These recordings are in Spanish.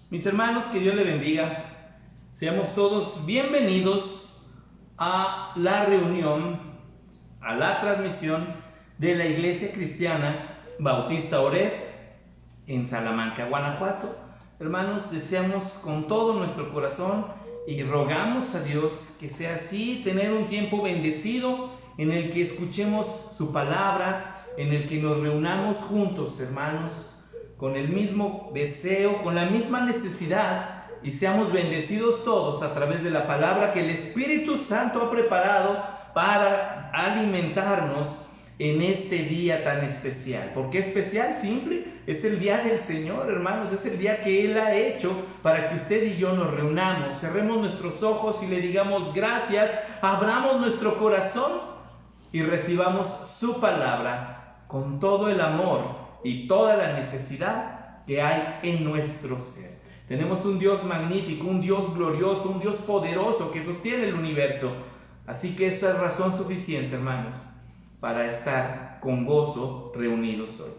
Mis hermanos, que Dios le bendiga. Seamos todos bienvenidos a la reunión, a la transmisión de la Iglesia Cristiana Bautista Oreb en Salamanca, Guanajuato. Hermanos, deseamos con todo nuestro corazón y rogamos a Dios que sea así, tener un tiempo bendecido en el que escuchemos su palabra, en el que nos reunamos juntos, hermanos, con el mismo deseo, con la misma necesidad, y seamos bendecidos todos a través de la palabra que el Espíritu Santo ha preparado para alimentarnos en este día tan especial. ¿Por qué especial? Simple, es el día del Señor, hermanos, es el día que Él ha hecho para que usted y yo nos reunamos, cerremos nuestros ojos y le digamos gracias, abramos nuestro corazón y recibamos su palabra con todo el amor y toda la necesidad que hay en nuestro ser. Tenemos un Dios magnífico, un Dios glorioso, un Dios poderoso que sostiene el universo. Así que eso es razón suficiente, hermanos, para estar con gozo reunidos hoy.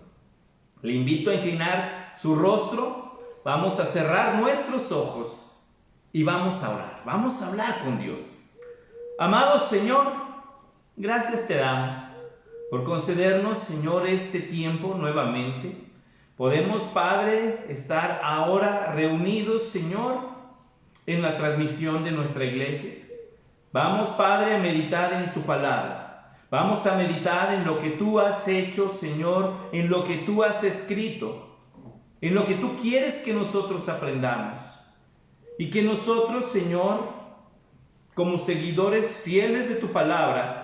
Le invito a inclinar su rostro, vamos a cerrar nuestros ojos y vamos a orar. Vamos a hablar con Dios. Amado Señor, gracias te damos por concedernos, Señor, este tiempo nuevamente. Podemos, Padre, estar ahora reunidos, Señor, en la transmisión de nuestra iglesia. Vamos, Padre, a meditar en tu palabra. Vamos a meditar en lo que tú has hecho, Señor, en lo que tú has escrito, en lo que tú quieres que nosotros aprendamos. Y que nosotros, Señor, como seguidores fieles de tu palabra,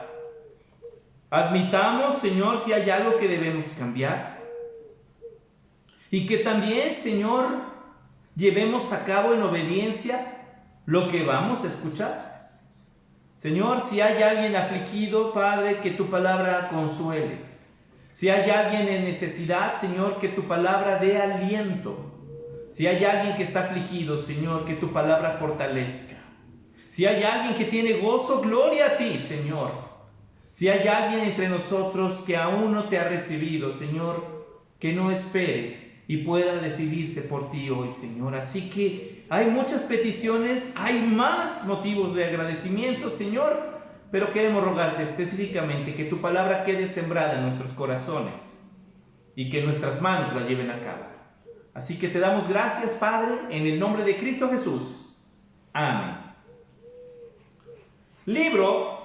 admitamos, Señor, si hay algo que debemos cambiar. Y que también, Señor, llevemos a cabo en obediencia lo que vamos a escuchar. Señor, si hay alguien afligido, Padre, que tu palabra consuele. Si hay alguien en necesidad, Señor, que tu palabra dé aliento. Si hay alguien que está afligido, Señor, que tu palabra fortalezca. Si hay alguien que tiene gozo, gloria a ti, Señor. Si hay alguien entre nosotros que aún no te ha recibido, Señor, que no espere y pueda decidirse por ti hoy, Señor. Así que hay muchas peticiones, hay más motivos de agradecimiento, Señor, pero queremos rogarte específicamente que tu palabra quede sembrada en nuestros corazones y que nuestras manos la lleven a cabo. Así que te damos gracias, Padre, en el nombre de Cristo Jesús. Amén. Libro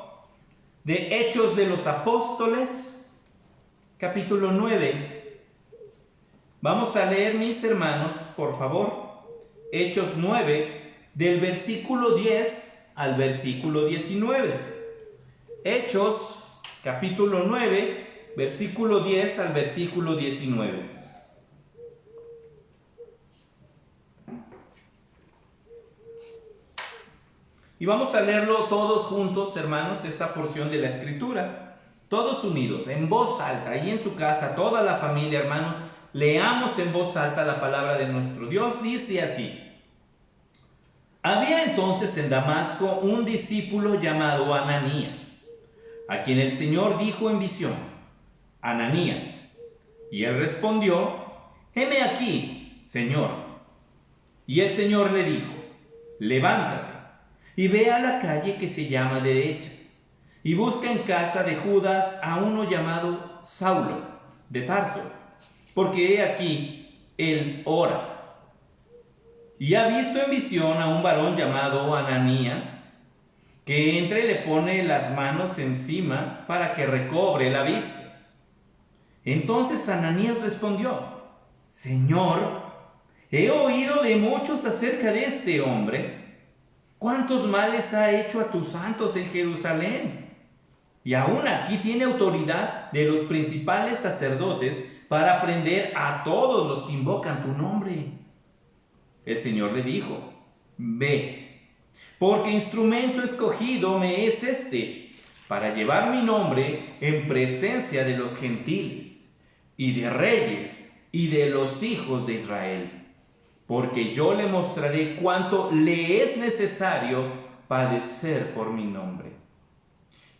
de Hechos de los Apóstoles, capítulo 9. Vamos a leer, mis hermanos, por favor, Hechos 9, del versículo 10 al versículo 19. Hechos, capítulo 9, versículo 10 al versículo 19. Y vamos a leerlo todos juntos, hermanos, esta porción de la Escritura. Todos unidos, en voz alta, ahí en su casa, toda la familia, hermanos, leamos en voz alta la palabra de nuestro Dios. Dice así: Había entonces en Damasco un discípulo llamado Ananías, a quien el Señor dijo en visión: Ananías. Y él respondió: heme aquí, Señor. Y el Señor le dijo: levántate y ve a la calle que se llama Derecha, y busca en casa de Judas a uno llamado Saulo de Tarso, porque he aquí, él ora. Y ha visto en visión a un varón llamado Ananías, que entra y le pone las manos encima para que recobre la vista. Entonces Ananías respondió: Señor, he oído de muchos acerca de este hombre, cuántos males ha hecho a tus santos en Jerusalén. Y aún aquí tiene autoridad de los principales sacerdotes para prender a todos los que invocan tu nombre. El Señor le dijo: ve, porque instrumento escogido me es este, para llevar mi nombre en presencia de los gentiles, y de reyes, y de los hijos de Israel. Porque yo le mostraré cuánto le es necesario padecer por mi nombre.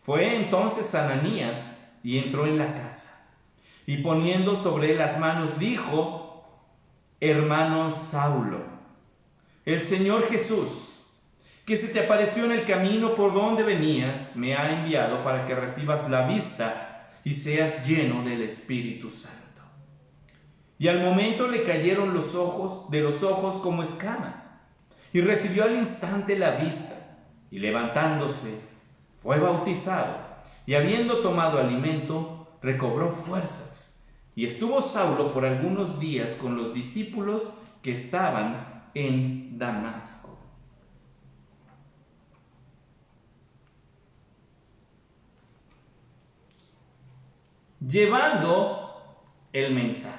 Fue entonces Ananías y entró en la casa. Y poniendo sobre él las manos, dijo: hermano Saulo, el Señor Jesús, que se te apareció en el camino por donde venías, me ha enviado para que recibas la vista y seas lleno del Espíritu Santo. Y al momento le cayeron los ojos como escamas, y recibió al instante la vista, y levantándose, fue bautizado, y habiendo tomado alimento, recobró fuerzas. Y estuvo Saulo por algunos días con los discípulos que estaban en Damasco. Llevando el mensaje.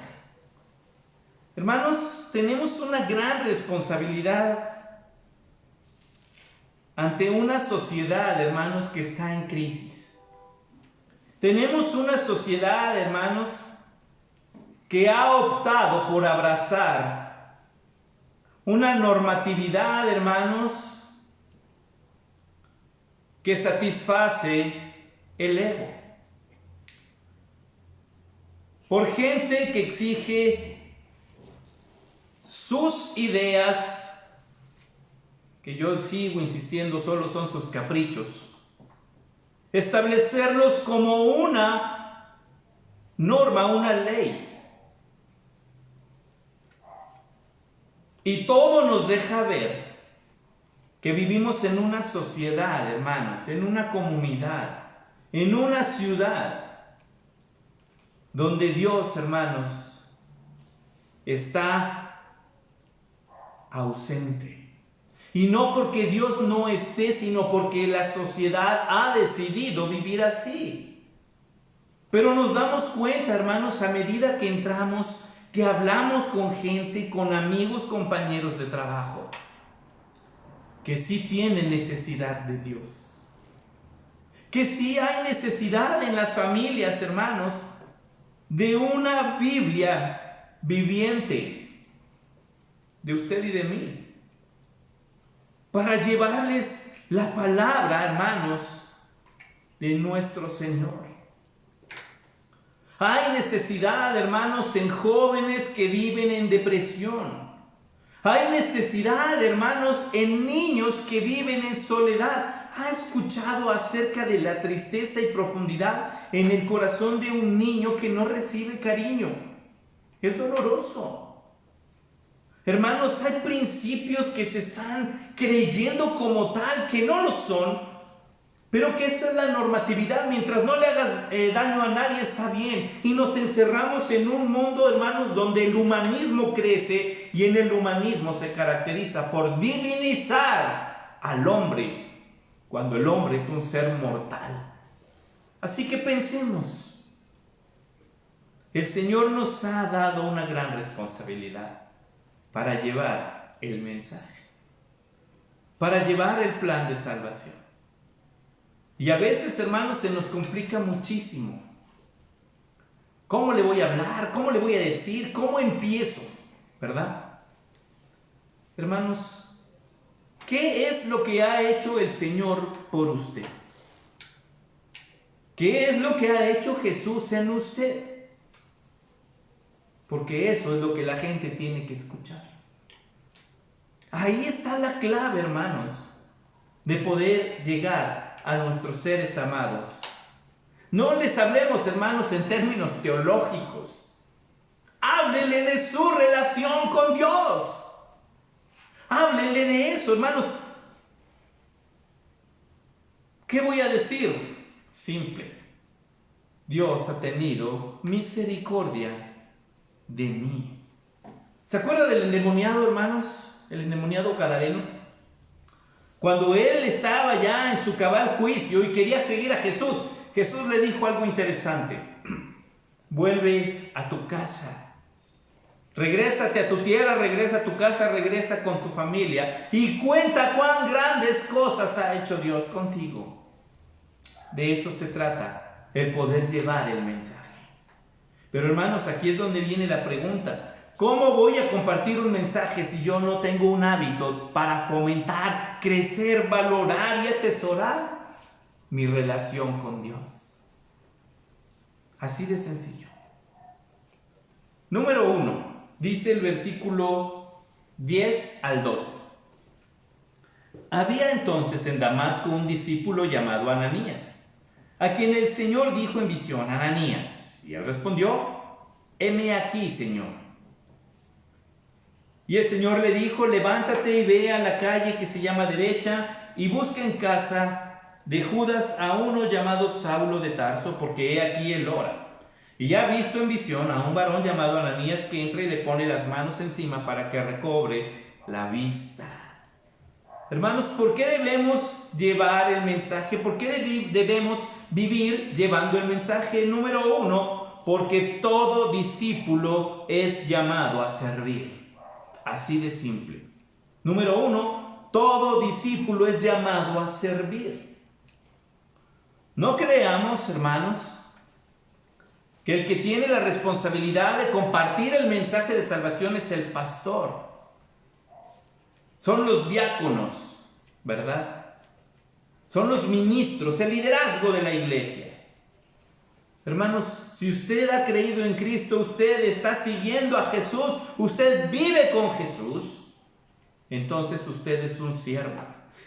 Hermanos, tenemos una gran responsabilidad ante una sociedad, hermanos, que está en crisis. Tenemos una sociedad, hermanos, que ha optado por abrazar una normatividad, hermanos, que satisface el ego. Por gente que exige sus ideas, que yo sigo insistiendo solo son sus caprichos, establecerlos como una norma, una ley. Y todo nos deja ver que vivimos en una sociedad, hermanos, en una comunidad, en una ciudad, donde Dios, hermanos, está ausente. Y no porque Dios no esté, sino porque la sociedad ha decidido vivir así. Pero nos damos cuenta, hermanos, a medida que entramos, que hablamos con gente, con amigos, compañeros de trabajo, que sí tienen necesidad de Dios. Que sí hay necesidad en las familias, hermanos, de una Biblia viviente, de usted y de mí, para llevarles la palabra, hermanos, de nuestro Señor. Hay necesidad, hermanos, en jóvenes que viven en depresión. Hay necesidad, hermanos, en niños que viven en soledad. ¿Ha escuchado acerca de la tristeza y profundidad en el corazón de un niño que no recibe cariño? Es doloroso. Hermanos, hay principios que se están creyendo como tal, que no lo son, pero que esa es la normatividad. Mientras no le hagas daño a nadie, está bien. Y nos encerramos en un mundo, hermanos, donde el humanismo crece, y en el humanismo se caracteriza por divinizar al hombre, cuando el hombre es un ser mortal. Así que pensemos, el Señor nos ha dado una gran responsabilidad para llevar el mensaje, para llevar el plan de salvación. Y a veces, hermanos, se nos complica muchísimo. ¿Cómo le voy a hablar? ¿Cómo le voy a decir? ¿Cómo empiezo? ¿Verdad? Hermanos, ¿qué es lo que ha hecho el Señor por usted? ¿Qué es lo que ha hecho Jesús en usted? Porque eso es lo que la gente tiene que escuchar. Ahí está la clave, hermanos, de poder llegar a nuestros seres amados. No les hablemos, hermanos, en términos teológicos. Háblenle de su relación con Dios. Háblenle de eso, hermanos. ¿Qué voy a decir? Simple. Dios ha tenido misericordia de mí. ¿Se acuerda del endemoniado, hermanos? El endemoniado gadareno. Cuando él estaba ya en su cabal juicio y quería seguir a Jesús, Jesús le dijo algo interesante: vuelve a tu casa, regrésate a tu tierra, regresa a tu casa, regresa con tu familia y cuenta cuán grandes cosas ha hecho Dios contigo. De eso se trata, el poder llevar el mensaje. Pero hermanos, aquí es donde viene la pregunta: ¿cómo voy a compartir un mensaje si yo no tengo un hábito para fomentar, crecer, valorar y atesorar mi relación con Dios? Así de sencillo. Número 1, dice el versículo 10 al 12. Había entonces en Damasco un discípulo llamado Ananías, a quien el Señor dijo en visión: Ananías. Y él respondió: heme aquí, Señor. Y el Señor le dijo: levántate y ve a la calle que se llama Derecha y busca en casa de Judas a uno llamado Saulo de Tarso, porque he aquí él ora. Y ha visto en visión a un varón llamado Ananías que entra y le pone las manos encima para que recobre la vista. Hermanos, ¿por qué debemos llevar el mensaje? ¿Por qué debemos vivir llevando el mensaje? Número 1, porque todo discípulo es llamado a servir. Así de simple. Número 1, todo discípulo es llamado a servir. No creamos, hermanos, que el que tiene la responsabilidad de compartir el mensaje de salvación es el pastor. Son los diáconos, ¿verdad? Son los ministros, el liderazgo de la iglesia. Hermanos, si usted ha creído en Cristo, usted está siguiendo a Jesús, usted vive con Jesús, entonces usted es un siervo.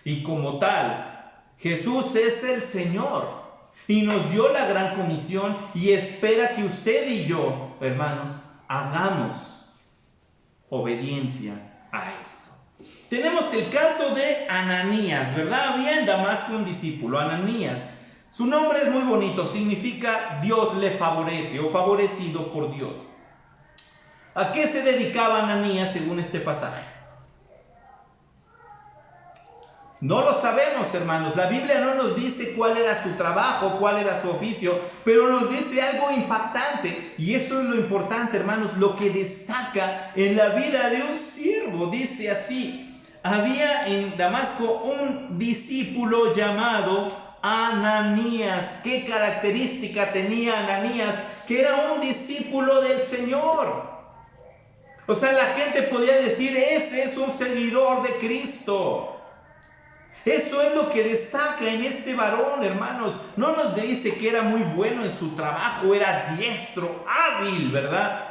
Y como tal, Jesús es el Señor y nos dio la gran comisión y espera que usted y yo, hermanos, hagamos obediencia a esto. Tenemos el caso de Ananías, ¿verdad? Había en Damasco un discípulo, Ananías. Su nombre es muy bonito, significa Dios le favorece o favorecido por Dios. ¿A qué se dedicaba Ananías según este pasaje? No lo sabemos, hermanos. La Biblia no nos dice cuál era su trabajo, cuál era su oficio, pero nos dice algo impactante. Y eso es lo importante, hermanos, lo que destaca en la vida de un siervo. Dice así: había en Damasco un discípulo llamado Ananías. ¿Qué característica tenía Ananías? Que era un discípulo del Señor. O sea, la gente podía decir: ese es un seguidor de Cristo. Eso es lo que destaca en este varón, hermanos. No nos dice que era muy bueno en su trabajo, era diestro, hábil, ¿verdad?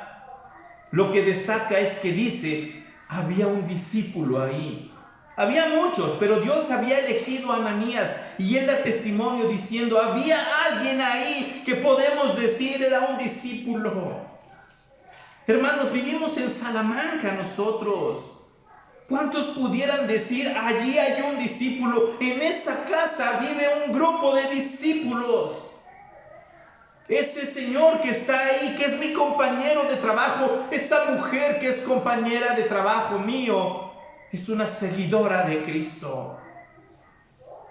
Lo que destaca es que dice: había un discípulo ahí. Había muchos, pero Dios había elegido a Ananías y él da testimonio diciendo: había alguien ahí que podemos decir era un discípulo. Hermanos, vivimos en Salamanca nosotros. ¿Cuántos pudieran decir: allí hay un discípulo, en esa casa vive un grupo de discípulos? Ese señor que está ahí, que es mi compañero de trabajo, esa mujer que es compañera de trabajo mío, es una seguidora de Cristo.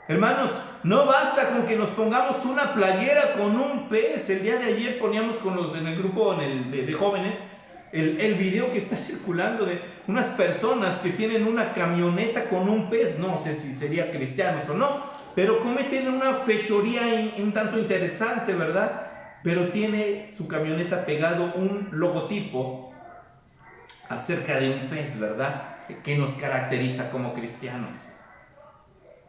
Hermanos, no basta con que nos pongamos una playera con un pez. El día de ayer poníamos en el grupo de jóvenes el video que está circulando de unas personas que tienen una camioneta con un pez. No sé si sería cristianos o no, pero cometen una fechoría un tanto interesante, ¿verdad? Pero tiene su camioneta pegado un logotipo acerca de un pez, ¿verdad? Que nos caracteriza como cristianos.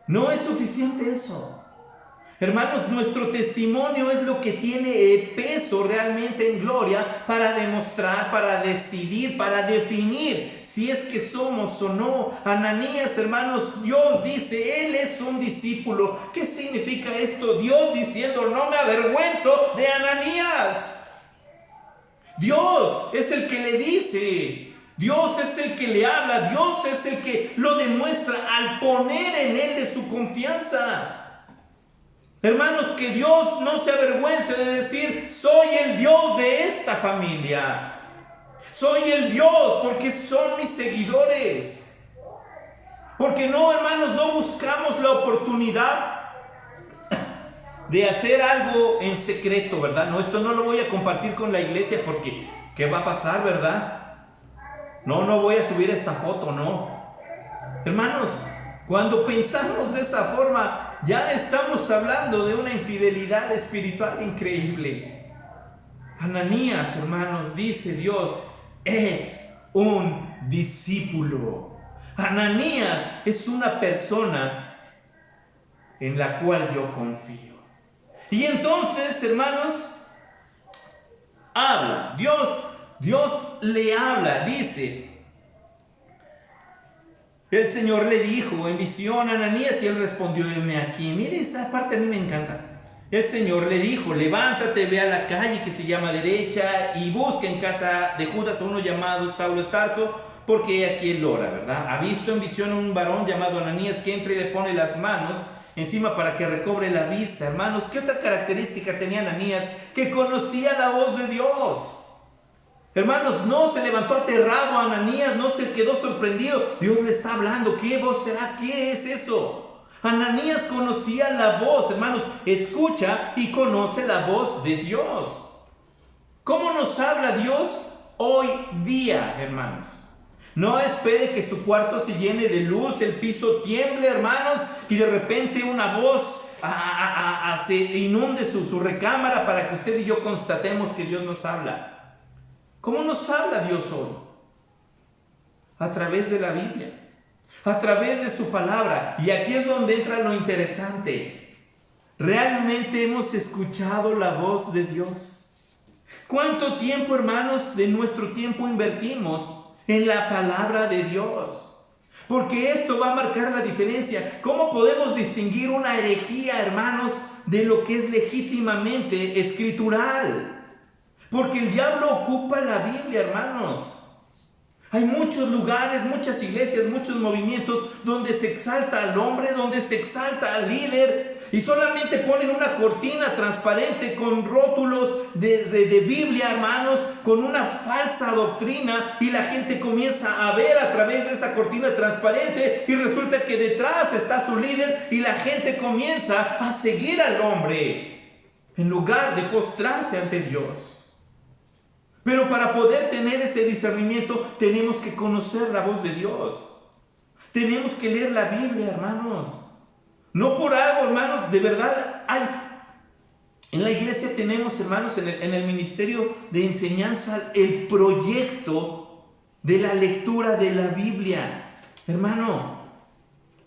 No es suficiente eso. Hermanos, nuestro testimonio es lo que tiene peso realmente en gloria para demostrar, para decidir, para definir si es que somos o no. Ananías, hermanos, Dios dice: él es un discípulo. ¿Qué significa esto? Dios diciendo: no me avergüenzo de Ananías. Dios es el que le dice. Dios es el que le habla. Dios es el que lo demuestra al poner en él de su confianza. Hermanos, que Dios no se avergüence de decir: soy el Dios de esta familia. Soy el Dios porque son mis seguidores. Porque no, hermanos, no buscamos la oportunidad de hacer algo en secreto, ¿verdad? No, esto no lo voy a compartir con la iglesia porque ¿qué va a pasar, verdad? No voy a subir esta foto, no. Hermanos, cuando pensamos de esa forma, ya estamos hablando de una infidelidad espiritual increíble. Ananías, hermanos, dice Dios, es un discípulo. Ananías es una persona en la cual yo confío. Y entonces, hermanos, habla. Dios le habla, dice. El Señor le dijo en visión a Ananías y él respondió, heme aquí. Mire, esta parte a mí me encanta. El Señor le dijo, levántate, ve a la calle que se llama Derecha y busca en casa de Judas a uno llamado Saulo de Tarso, porque aquí él ora, ¿verdad? Ha visto en visión a un varón llamado Ananías que entra y le pone las manos encima para que recobre la vista. Hermanos, ¿qué otra característica tenía Ananías? Que conocía la voz de Dios. Hermanos, no se levantó aterrado Ananías, no se quedó sorprendido. Dios le está hablando, ¿qué voz será? ¿Qué es eso? Ananías conocía la voz, hermanos, escucha y conoce la voz de Dios. ¿Cómo nos habla Dios hoy día, hermanos? No espere que su cuarto se llene de luz, el piso tiemble, hermanos, y de repente una voz se inunde su recámara para que usted y yo constatemos que Dios nos habla. ¿Cómo nos habla Dios hoy? A través de la Biblia, a través de su palabra. Y aquí es donde entra lo interesante. ¿Realmente hemos escuchado la voz de Dios? ¿Cuánto tiempo, hermanos, de nuestro tiempo invertimos en la palabra de Dios? Porque esto va a marcar la diferencia. ¿Cómo podemos distinguir una herejía, hermanos, de lo que es legítimamente escritural? Porque el diablo ocupa la Biblia, hermanos. Hay muchos lugares, muchas iglesias, muchos movimientos donde se exalta al hombre, donde se exalta al líder y solamente ponen una cortina transparente con rótulos de Biblia, hermanos, con una falsa doctrina y la gente comienza a ver a través de esa cortina transparente y resulta que detrás está su líder y la gente comienza a seguir al hombre en lugar de postrarse ante Dios. Pero para poder tener ese discernimiento tenemos que conocer la voz de Dios. Tenemos que leer la Biblia, hermanos. No por algo, hermanos, de verdad hay. En la iglesia tenemos, hermanos, en el ministerio de enseñanza, el proyecto de la lectura de la Biblia. Hermano,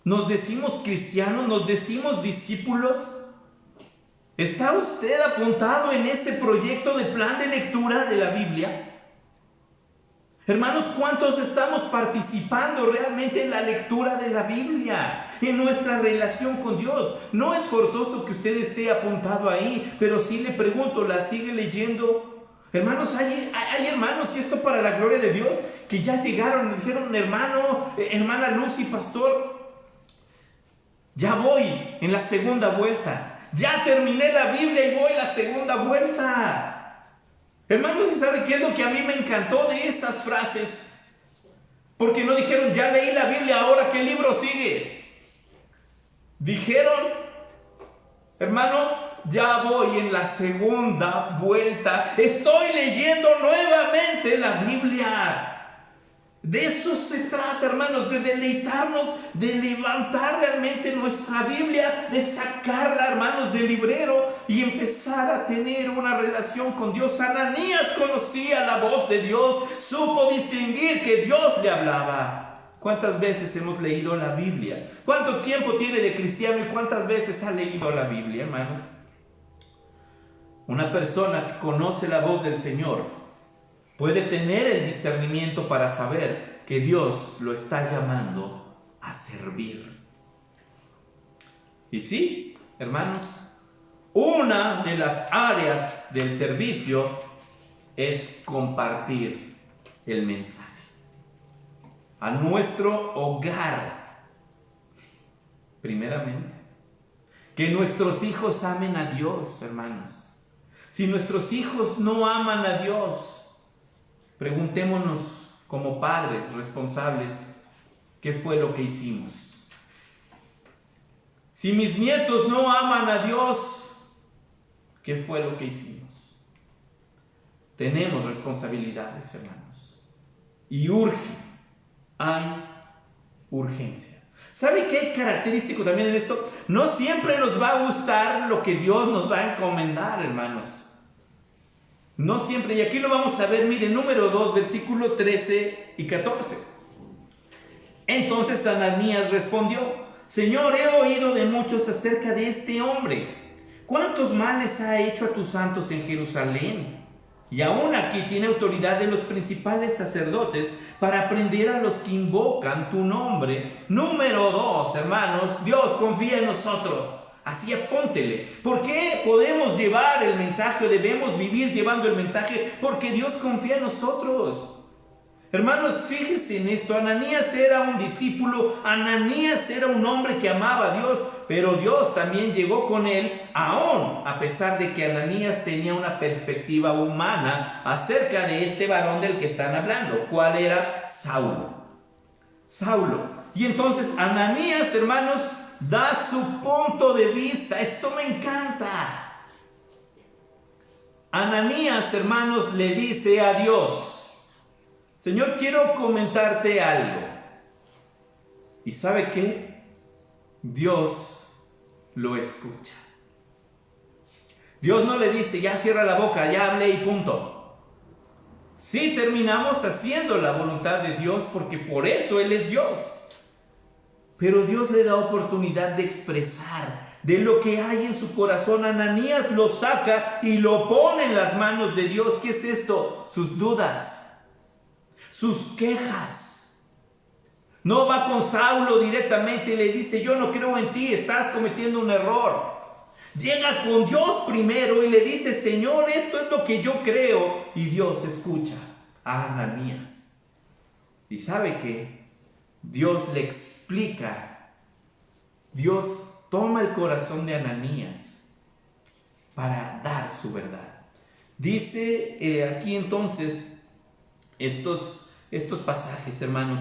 nos decimos cristianos, nos decimos discípulos. ¿Está usted apuntado en ese proyecto de plan de lectura de la Biblia? Hermanos, ¿cuántos estamos participando realmente en la lectura de la Biblia? En nuestra relación con Dios. No es forzoso que usted esté apuntado ahí, pero sí le pregunto, ¿la sigue leyendo? Hermanos, hay hermanos, y esto para la gloria de Dios, que ya llegaron, me dijeron, hermana Lucy, pastor, ya voy en la segunda vuelta. Ya terminé la Biblia y voy a la segunda vuelta. Hermanos, ¿y sabe qué es lo que a mí me encantó de esas frases? Porque no dijeron, ya leí la Biblia, ahora ¿qué libro sigue? Dijeron, hermano, ya voy en la segunda vuelta. Estoy leyendo nuevamente la Biblia. De eso se trata, hermanos, de deleitarnos, de levantar realmente nuestra Biblia, de sacarla, hermanos, del librero y empezar a tener una relación con Dios. Ananías conocía la voz de Dios, supo distinguir que Dios le hablaba. ¿Cuántas veces hemos leído la Biblia? ¿Cuánto tiempo tiene de cristiano y cuántas veces ha leído la Biblia, hermanos? Una persona que conoce la voz del Señor puede tener el discernimiento para saber que Dios lo está llamando a servir. Y sí, hermanos, una de las áreas del servicio es compartir el mensaje a nuestro hogar. Primeramente, que nuestros hijos amen a Dios, hermanos. Si nuestros hijos no aman a Dios, preguntémonos como padres responsables, ¿qué fue lo que hicimos? Si mis nietos no aman a Dios, ¿Qué fue lo que hicimos? Tenemos responsabilidades, hermanos. Y hay urgencia. ¿Sabe qué hay característico también en esto? No siempre nos va a gustar lo que Dios nos va a encomendar, hermanos. No siempre. Y aquí lo vamos a ver, mire, número 2, versículo 13 y 14. Entonces Ananías respondió: Señor, he oído de muchos acerca de este hombre. ¿Cuántos males ha hecho a tus santos en Jerusalén? Y aún aquí tiene autoridad de los principales sacerdotes para prender a los que invocan tu nombre. Número 2, hermanos, Dios confía en nosotros. Así apóntele. ¿Por qué podemos llevar el mensaje? Debemos vivir llevando el mensaje porque Dios confía en nosotros. Hermanos, fíjense en esto. Ananías era un discípulo, Ananías era un hombre que amaba a Dios, pero Dios también llegó con él, aún a pesar de que Ananías tenía una perspectiva humana acerca de este varón del que están hablando. ¿Cuál era? Saulo. Y entonces Ananías, hermanos, da su punto de vista. Esto me encanta. Ananías, hermanos, le dice a Dios: Señor, quiero comentarte algo. ¿Y sabe qué? Dios lo escucha. Dios no le dice: ya cierra la boca, ya hablé y punto. Sí, terminamos haciendo la voluntad de Dios porque por eso Él es Dios. Pero Dios le da oportunidad de expresar de lo que hay en su corazón. Ananías lo saca y lo pone en las manos de Dios. ¿Qué es esto? Sus dudas, sus quejas. No va con Saulo directamente y le dice: yo no creo en ti, estás cometiendo un error. Llega con Dios primero y le dice: Señor, esto es lo que yo creo. Y Dios escucha a Ananías. ¿Y sabe qué? Dios le explica. Dios toma el corazón de Ananías para dar su verdad. Dice aquí entonces estos pasajes, hermanos.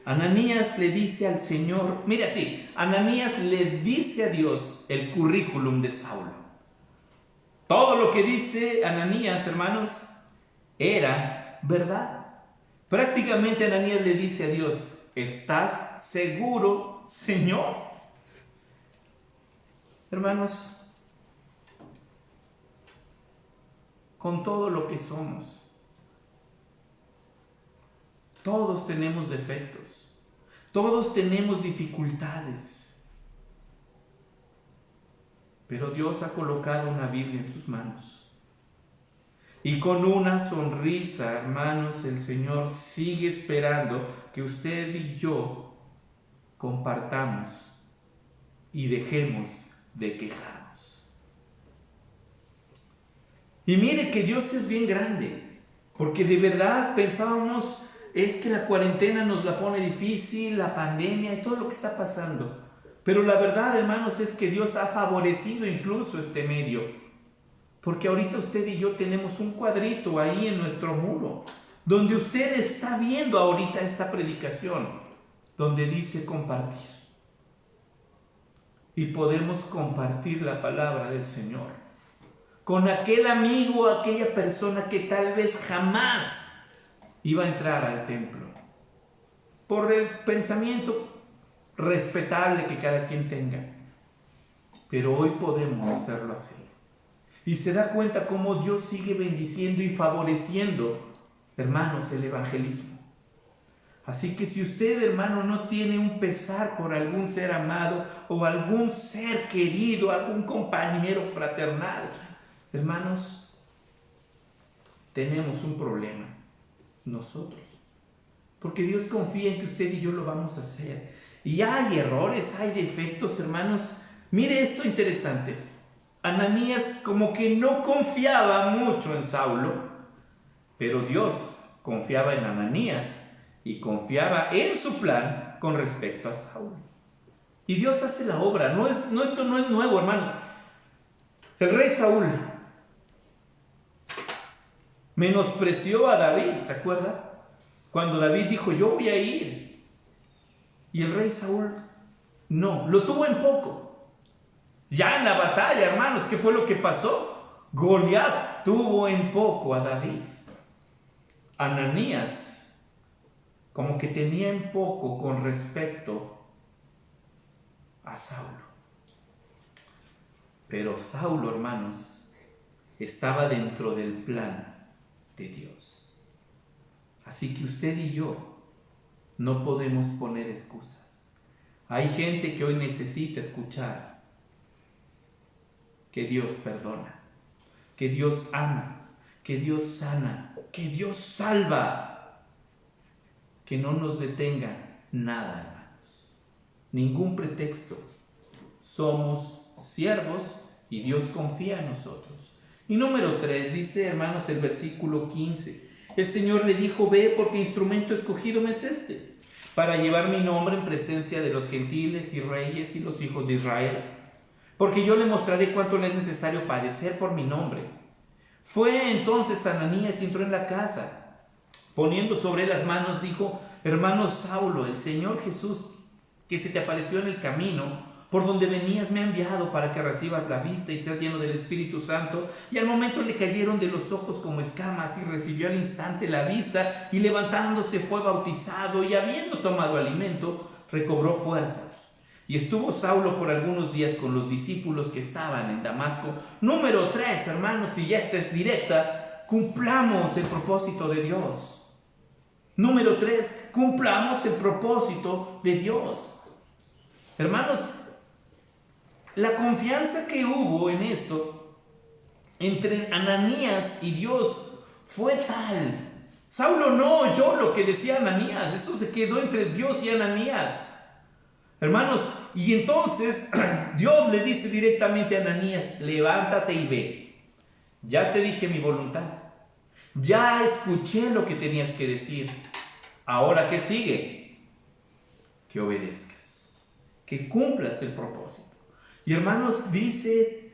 Ananías le dice al Señor, mira así, Ananías le dice a Dios el currículum de Saulo. Todo lo que dice Ananías, hermanos, era verdad. Prácticamente Ananías le dice a Dios: ¿estás seguro, Señor? Hermanos, con todo lo que somos, todos tenemos defectos, todos tenemos dificultades, pero Dios ha colocado una Biblia en sus manos. Y con una sonrisa, hermanos, el Señor sigue esperando que usted y yo compartamos y dejemos de quejarnos. Y mire que Dios es bien grande, porque de verdad pensábamos: es que la cuarentena nos la pone difícil, la pandemia y todo lo que está pasando. Pero la verdad, hermanos, es que Dios ha favorecido incluso este medio. Porque ahorita usted y yo tenemos un cuadrito ahí en nuestro muro, donde usted está viendo ahorita esta predicación, donde dice compartir. Y podemos compartir la palabra del Señor con aquel amigo, aquella persona que tal vez jamás iba a entrar al templo, por el pensamiento respetable que cada quien tenga. Pero hoy podemos hacerlo así. Y se da cuenta cómo Dios sigue bendiciendo y favoreciendo, hermanos, el evangelismo. Así que si usted, hermano, no tiene un pesar por algún ser amado o algún ser querido, algún compañero fraternal, hermanos, tenemos un problema nosotros. Porque Dios confía en que usted y yo lo vamos a hacer. Y hay errores, hay defectos, hermanos. Mire esto interesante. Ananías como que no confiaba mucho en Saulo, pero Dios confiaba en Ananías y confiaba en su plan con respecto a Saulo. Y Dios hace la obra. Esto no es nuevo, hermanos. El rey Saúl menospreció a David, ¿se acuerda? Cuando David dijo: yo voy a ir. Y el rey Saúl no, lo tuvo en poco. Ya en la batalla, hermanos, ¿qué fue lo que pasó? Goliat tuvo en poco a David. Ananías como que tenía en poco con respecto a Saulo. Pero Saulo, hermanos, estaba dentro del plan de Dios. Así que usted y yo no podemos poner excusas. Hay gente que hoy necesita escuchar que Dios perdona, que Dios ama, que Dios sana, que Dios salva. Que no nos detenga nada, hermanos. Ningún pretexto. Somos siervos y Dios confía en nosotros. Y número 3, dice, hermanos, el versículo 15. El Señor le dijo: ve, porque instrumento escogido me es este, para llevar mi nombre en presencia de los gentiles y reyes y los hijos de Israel. Porque yo le mostraré cuánto le es necesario padecer por mi nombre. Fue entonces Ananías y entró en la casa. Poniendo sobre él las manos, dijo: hermano Saulo, el Señor Jesús, que se te apareció en el camino por donde venías, me ha enviado para que recibas la vista y seas lleno del Espíritu Santo. Y al momento le cayeron de los ojos como escamas y recibió al instante la vista, y levantándose fue bautizado, y habiendo tomado alimento, recobró fuerzas. Y estuvo Saulo por algunos días con los discípulos que estaban en Damasco. Número 3, hermanos, y ya esta es directa: cumplamos el propósito de Dios. Número 3, cumplamos el propósito de Dios. Hermanos, la confianza que hubo en esto entre Ananías y Dios fue tal. Saulo no oyó lo que decía Ananías, eso se quedó entre Dios y Ananías. Hermanos, y entonces Dios le dice directamente a Ananías: levántate y ve. Ya te dije mi voluntad. Ya escuché lo que tenías que decir. Ahora, ¿qué sigue? Que obedezcas, que cumplas el propósito. Y hermanos, dice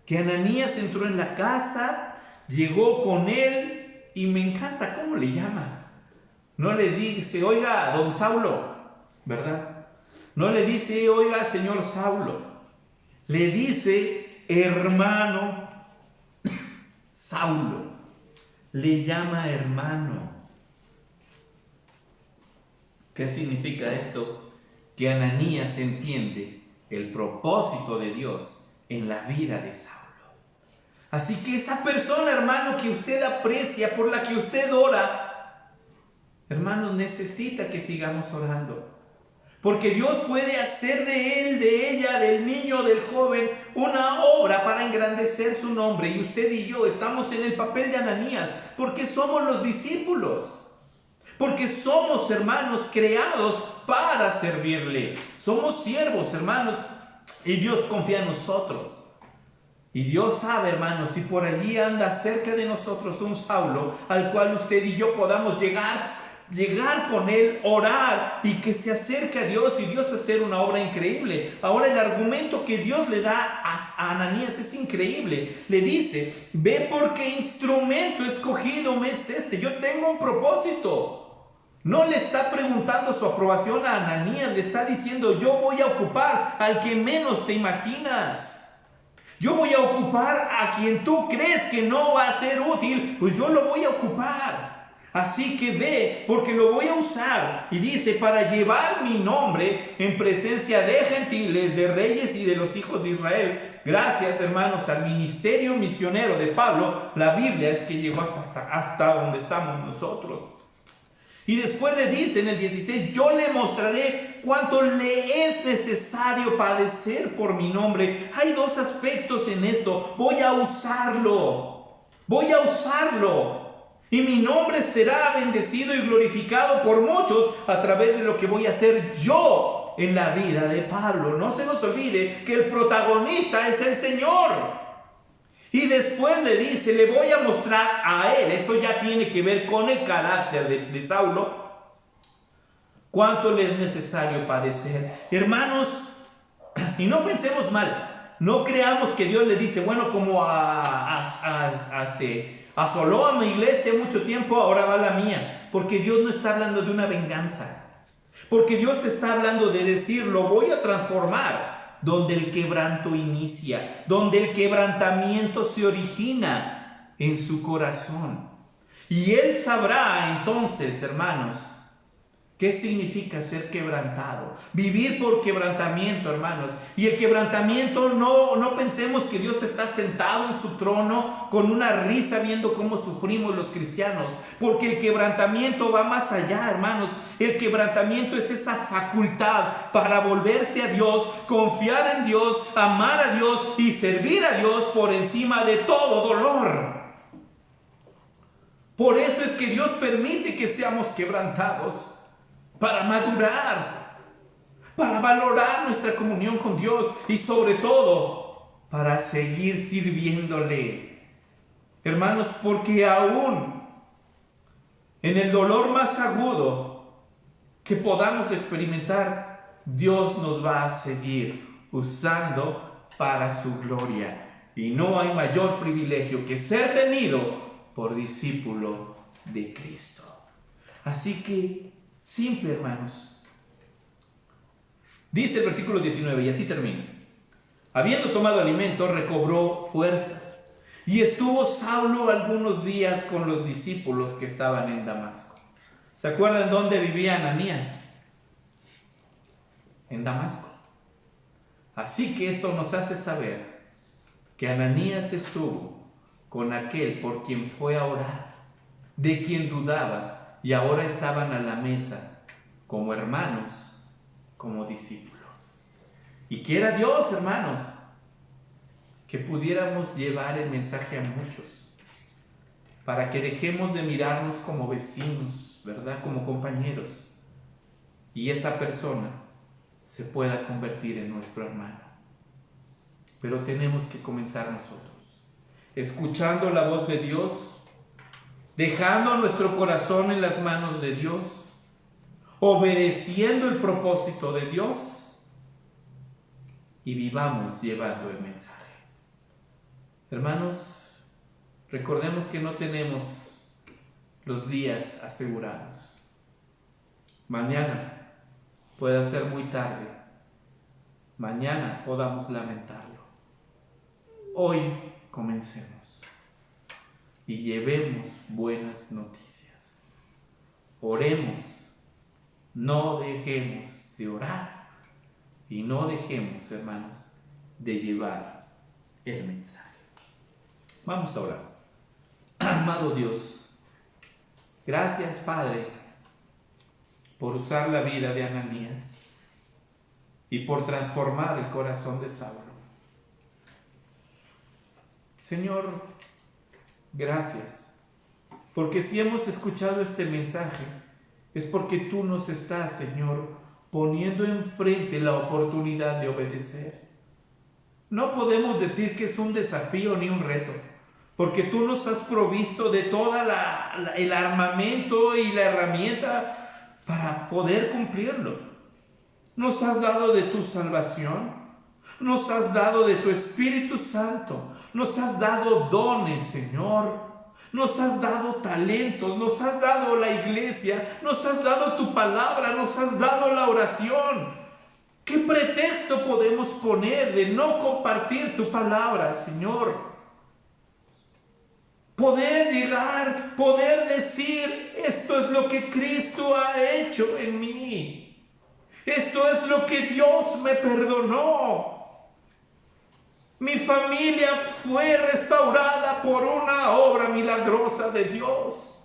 que Ananías entró en la casa, llegó con él, y me encanta cómo le llama. No le dice: oiga, don Saulo, ¿verdad? No le dice: oiga, señor Saulo. Le dice: hermano Saulo. Le llama hermano. ¿Qué significa esto? Que Ananías entiende el propósito de Dios en la vida de Saulo. Así que esa persona, hermano, que usted aprecia, por la que usted ora, hermanos, necesita que sigamos orando. Porque Dios puede hacer de él, de ella, del niño, del joven, una obra para engrandecer su nombre. Y usted y yo estamos en el papel de Ananías, porque somos los discípulos. Porque somos, hermanos, creados para servirle. Somos siervos, hermanos, y Dios confía en nosotros. Y Dios sabe, hermanos, si por allí anda cerca de nosotros un Saulo al cual usted y yo podamos llegar con él, orar, y que se acerque a Dios y Dios hacer una obra increíble. Ahora, el argumento que Dios le da a Ananías es increíble. Le dice: ve, porque instrumento escogido me es este. Yo tengo un propósito. No le está preguntando su aprobación a Ananías, le está diciendo: yo voy a ocupar al que menos te imaginas. Yo voy a ocupar a quien tú crees que no va a ser útil, pues yo lo voy a ocupar. Así que ve, porque lo voy a usar. Y dice: para llevar mi nombre en presencia de gentiles, de reyes y de los hijos de Israel. Gracias, hermanos, al ministerio misionero de Pablo, la Biblia es que llegó hasta donde estamos nosotros. Y después le dice en el 16: yo le mostraré cuánto le es necesario padecer por mi nombre. Hay dos aspectos en esto. Voy a usarlo. Y mi nombre será bendecido y glorificado por muchos a través de lo que voy a hacer yo en la vida de Pablo. No se nos olvide que el protagonista es el Señor. Y después le dice: le voy a mostrar a él, eso ya tiene que ver con el carácter de Saulo, cuánto le es necesario padecer. Hermanos, y no pensemos mal, no creamos que Dios le dice: bueno, como asoló a mi iglesia mucho tiempo, ahora va la mía. Porque Dios no está hablando de una venganza. Porque Dios está hablando de decir: lo voy a transformar. donde el quebranto inicia, donde el quebrantamiento se origina en su corazón. Y Él sabrá entonces, hermanos, ¿qué significa ser quebrantado? Vivir por quebrantamiento, hermanos. Y el quebrantamiento, no pensemos que Dios está sentado en su trono con una risa viendo cómo sufrimos los cristianos. Porque el quebrantamiento va más allá, hermanos. El quebrantamiento es esa facultad para volverse a Dios, confiar en Dios, amar a Dios y servir a Dios por encima de todo dolor. Por eso es que Dios permite que seamos quebrantados, para madurar, para valorar nuestra comunión con Dios y sobre todo para seguir sirviéndole. Hermanos, porque aún en el dolor más agudo que podamos experimentar, Dios nos va a seguir usando para su gloria. Y no hay mayor privilegio que ser tenido por discípulo de Cristo. Así que, simple, hermanos. Dice el versículo 19, y así termina. Habiendo tomado alimento, recobró fuerzas, y estuvo Saulo algunos días con los discípulos que estaban en Damasco. ¿Se acuerdan dónde vivía Ananías? En Damasco. Así que esto nos hace saber que Ananías estuvo con aquel por quien fue a orar, de quien dudaba, y ahora estaban a la mesa como hermanos, como discípulos. Y quiera Dios, hermanos, que pudiéramos llevar el mensaje a muchos, para que dejemos de mirarnos como vecinos, ¿verdad? Como compañeros, y esa persona se pueda convertir en nuestro hermano. Pero tenemos que comenzar nosotros, escuchando la voz de Dios, dejando nuestro corazón en las manos de Dios, obedeciendo el propósito de Dios y vivamos llevando el mensaje. Hermanos, recordemos que no tenemos los días asegurados. Mañana puede ser muy tarde. Mañana podamos lamentarlo. Hoy comencemos. Y llevemos buenas noticias. Oremos, no dejemos de orar y no dejemos, hermanos, de llevar el mensaje. Vamos a orar. Amado Dios, gracias, Padre, por usar la vida de Ananías y por transformar el corazón de Saulo. Señor, gracias, porque si hemos escuchado este mensaje, es porque tú nos estás, Señor, poniendo enfrente la oportunidad de obedecer. No podemos decir que es un desafío ni un reto, porque tú nos has provisto de toda el armamento y la herramienta para poder cumplirlo. Nos has dado de tu salvación, nos has dado de tu Espíritu Santo, nos has dado dones, Señor. Nos has dado talentos, nos has dado la iglesia, nos has dado tu palabra, nos has dado la oración. ¿Qué pretexto podemos poner de no compartir tu palabra, Señor? Poder llegar, poder decir, esto es lo que Cristo ha hecho en mí. Esto es lo que Dios me perdonó. Mi familia fue restaurada por una obra milagrosa de Dios.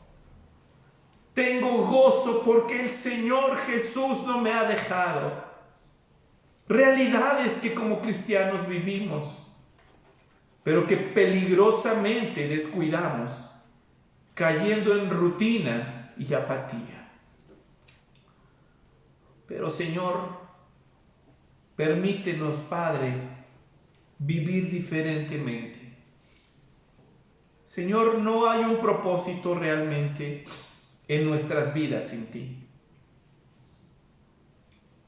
Tengo gozo porque el Señor Jesús no me ha dejado. Realidades que como cristianos vivimos, pero que peligrosamente descuidamos, cayendo en rutina y apatía. Pero Señor, permítenos, Padre, vivir diferentemente. Señor, no hay un propósito realmente en nuestras vidas sin ti.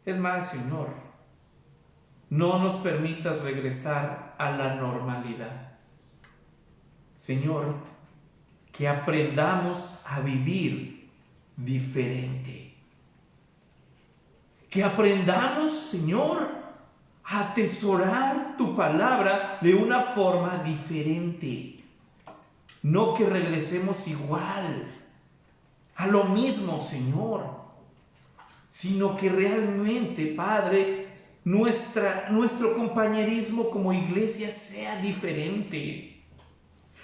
Es más, Señor, no nos permitas regresar a la normalidad. Señor, que aprendamos a vivir diferente. Que aprendamos, Señor, a atesorar tu palabra de una forma diferente. No que regresemos igual a lo mismo, Señor, sino que realmente, Padre, nuestro compañerismo como iglesia sea diferente.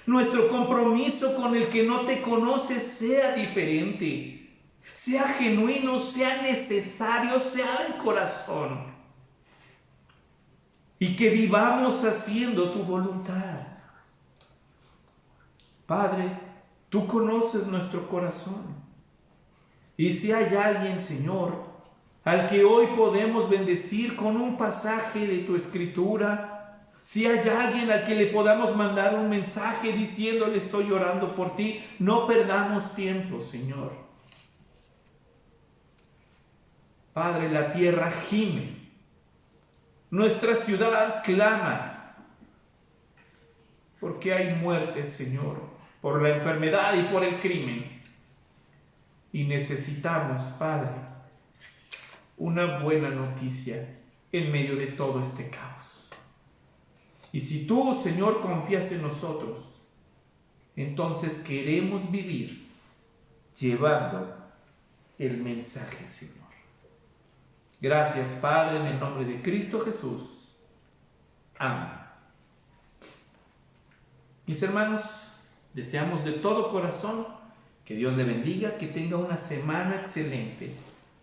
Nuestro compromiso con el que no te conoce sea diferente. Sea genuino, sea necesario, sea de corazón. Y que vivamos haciendo tu voluntad. Padre, tú conoces nuestro corazón. Y si hay alguien, Señor, al que hoy podemos bendecir con un pasaje de tu escritura, si hay alguien al que le podamos mandar un mensaje diciéndole estoy orando por ti, no perdamos tiempo, Señor. Padre, la tierra gime. Nuestra ciudad clama, porque hay muerte, Señor, por la enfermedad y por el crimen. Y necesitamos, Padre, una buena noticia en medio de todo este caos. Y si tú, Señor, confías en nosotros, entonces queremos vivir llevando el mensaje, Señor. Gracias, Padre, en el nombre de Cristo Jesús. Amén. Mis hermanos, deseamos de todo corazón que Dios le bendiga, que tenga una semana excelente.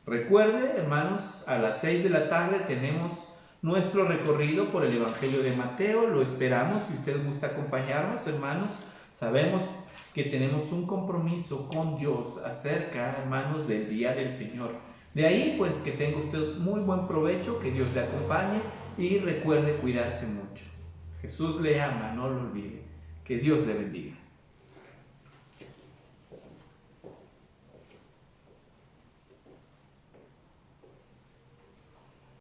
Recuerde, hermanos, a las 6 de la tarde tenemos nuestro recorrido por el Evangelio de Mateo. Lo esperamos. Si usted gusta acompañarnos, hermanos, sabemos que tenemos un compromiso con Dios acerca, hermanos, del día del Señor. De ahí, pues, que tenga usted muy buen provecho, que Dios le acompañe y recuerde cuidarse mucho. Jesús le ama, no lo olvide. Que Dios le bendiga.